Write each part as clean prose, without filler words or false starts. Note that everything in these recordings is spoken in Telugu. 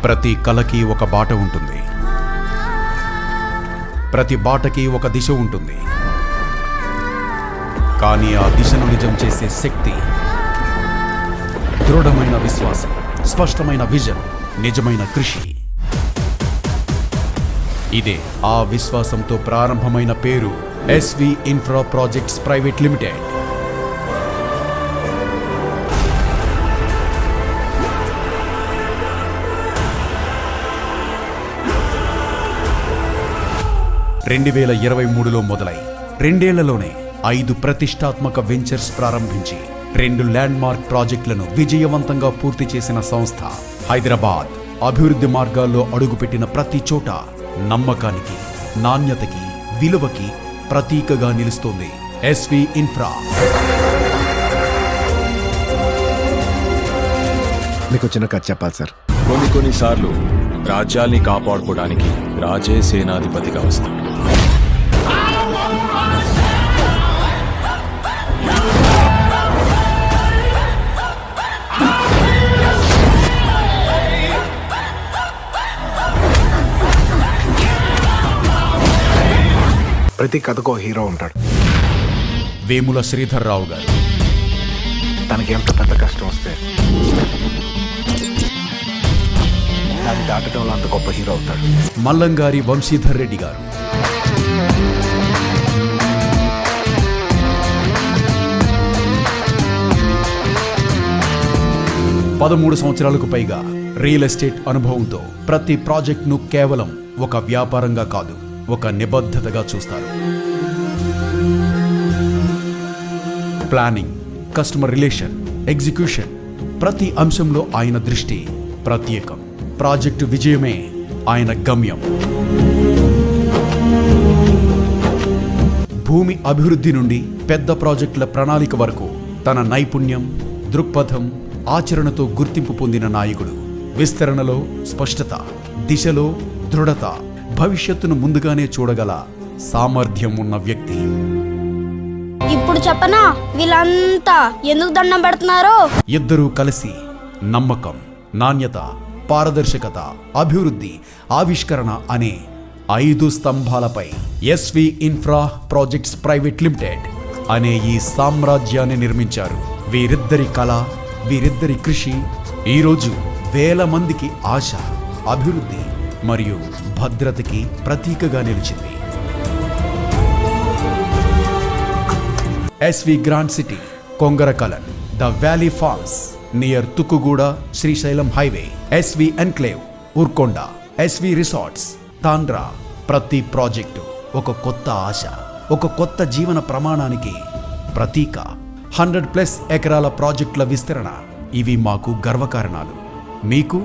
ప్రతి కళకి ఒక బాట ఉంటుంది, ప్రతి బాటకి ఒక దిశ ఉంటుంది. కానీ ఆ దిశను నిజం చేసే శక్తి, దృఢమైన విశ్వాసం, స్పష్టమైన విజన్, నిజమైన కృషి. ఇదే ఆ విశ్వాసంతో ప్రారంభమైన పేరు SV infra projects private limited. (2023) మొదలై 2 ఏళ్లలోనే 5 ప్రతిష్టాత్మక వెంచర్స్ ప్రారంభించి 2 ల్యాండ్మార్క్ ప్రాజెక్టులను విజయవంతంగా పూర్తి చేసిన సంస్థ. హైదరాబాద్ అభివృద్ధి మార్గాల్లో అడుగుపెట్టిన ప్రతి చోట నమ్మకానికి, నాణ్యతకి, విలువకి ప్రతీకగా నిలుస్తోంది ఎస్వి ఇన్ఫ్రా. మీకు చిన్న కథ చెప్పాలి సార్. కొన్నిసార్లు రాజ్యాల్ని కాపాడుకోవడానికి రాజే సేనాధిపతిగా వస్తాడు. ప్రతి కథకో హీరో ఉంటాడు. వేముల శ్రీధర్ రావు గారు. తనకి ఎంత పెద్ద కష్టం వస్తే దాన్ని దాటడంలో అంత గొప్ప హీరో అవుతాడు. మల్లంగారి వంశీధర్ రెడ్డి గారు. పదమూడు సంవత్సరాలకు పైగా రియల్ ఎస్టేట్ అనుభవంతో ప్రతి ప్రాజెక్ట్ను కేవలం ఒక వ్యాపారంగా కాదు, ఒక నిబద్ధతగా చూస్తారు. ప్లానింగ్, కస్టమర్ రిలేషన్, ఎగ్జిక్యూషన్, ప్రతి అంశంలో ఆయన దృష్టి ప్రత్యేకం. ప్రాజెక్టు విజయమే ఆయన గమ్యం. భూమి అభివృద్ధి నుండి పెద్ద ప్రాజెక్టుల ప్రణాళిక వరకు తన నైపుణ్యం, దృక్పథం, ఆచరణతో గుర్తింపు పొందిన నాయకుడు. విస్తరణలో స్పష్టత, దిశలో దృఢత, భవిష్యత్తును ముందుగానే చూడగల సామర్థ్యం ఉన్న వ్యక్తి. ఇప్పుడు చెప్పనా వీళ్ళంతా ఎందుకు దండం పెడుతున్నారో? ఇద్దరూ కలిసి నమ్మకం, నాణ్యత, పారదర్శకత, అభివృద్ధి, ఆవిష్కరణ అనే 5 స్తంభాలపై SV infra projects private limited అనే ఈ సామ్రాజ్యాన్ని నిర్మించారు. వీరిద్దరి కళ, వీరిద్దరి కృషి ఈరోజు వేల మందికి ఆశ, అభివృద్ధి మరియు భద్రతకి ప్రతీకగా నిలిచింది. SV grand city, Kongarakalan, the valley farms near Tukkuguda Srisailam highway, SV enclave Urkonda, SV resorts Tandra. ప్రతి ప్రాజెక్టు ఒక కొత్త ఆశ, ఒక కొత్త జీవన ప్రమాణానికి ప్రతీక. 100+ ఎకరాల ప్రాజెక్టుల విస్తరణ. ఇవి మాకు గర్వకారణాలు, మీకు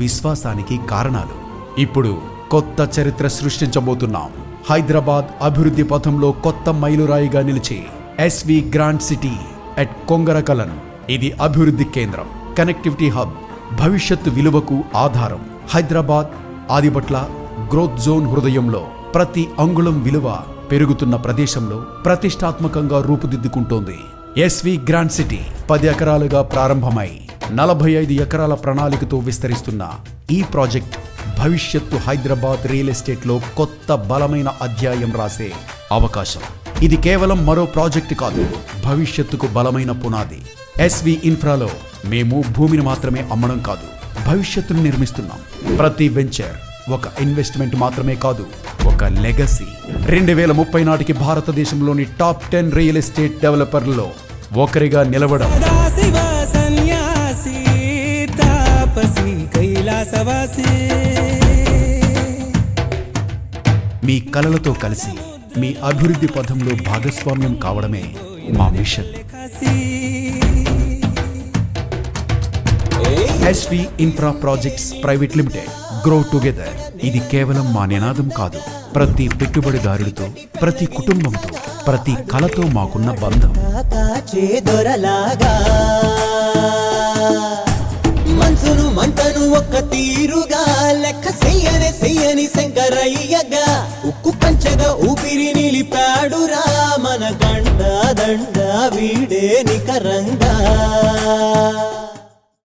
విశ్వాసానికి కారణాలు. ఇప్పుడు కొత్త చరిత్ర సృష్టించబోతున్నాం. హైదరాబాద్ అభివృద్ధి పథంలో కొత్త మైలురాయిగా నిలిచి ఎస్వి గ్రాండ్ సిటీ ఎట్ కొంగరకలన్. ఇది అభివృద్ధి కేంద్రం, కనెక్టివిటీ హబ్, భవిష్యత్తు విలువకు ఆధారం. హైదరాబాద్ ఆదిబట్ల గ్రోత్ జోన్ హృదయంలో ప్రతి అంగుళం విలువ పెరుగుతున్న ప్రదేశంలో ప్రతిష్టాత్మకంగా రూపుదిద్దుకుంటోంది ఎస్వి గ్రాండ్ సిటీ. 10 ఎకరాలుగా ప్రారంభమై 45 ఎకరాల ప్రణాళికతో విస్తరిస్తున్న ఈ ప్రాజెక్ట్ భవిష్యత్తు హైదరాబాద్ రియల్ ఎస్టేట్లో కొత్త బలమైన అధ్యాయం రాసే అవకాశం. ఇది కేవలం మరో ప్రాజెక్టు కాదు, భవిష్యత్తుకు బలమైన పునాది. ఎస్వి ఇన్ఫ్రాలో మేము భూమిని మాత్రమే అమ్మడం కాదు, భవిష్యత్తును నిర్మిస్తున్నాం. ప్రతి వెంచర్ ఒక ఇన్వెస్ట్మెంట్ మాత్రమే కాదు, ఒక లెగసీ. 2030 నాటికి భారతదేశంలోని టాప్ 10 రియల్ ఎస్టేట్ డెవలపర్లలో ఒకరిగా నిలవడం. మీ కలలతో కలిసి మీ అభివృద్ధి పథంలో భాగస్వామ్యం కావడమే మా mission. SV infra projects private limited, grow together. ఇది కేవలం మా నినాదం కాదు, ప్రతి పెట్టుబడిదారుడితో, ప్రతి కుటుంబంతో, ప్రతి కళతో మాకున్న బంధం. మనసును మంటను ఒక్క తీరుగా లెక్క చెయ్యని శంకరయ్యగా ఉక్కు పంచగా ఊపిరి నిలిపాడురా మన గండ దండ వీడే నికరంగా.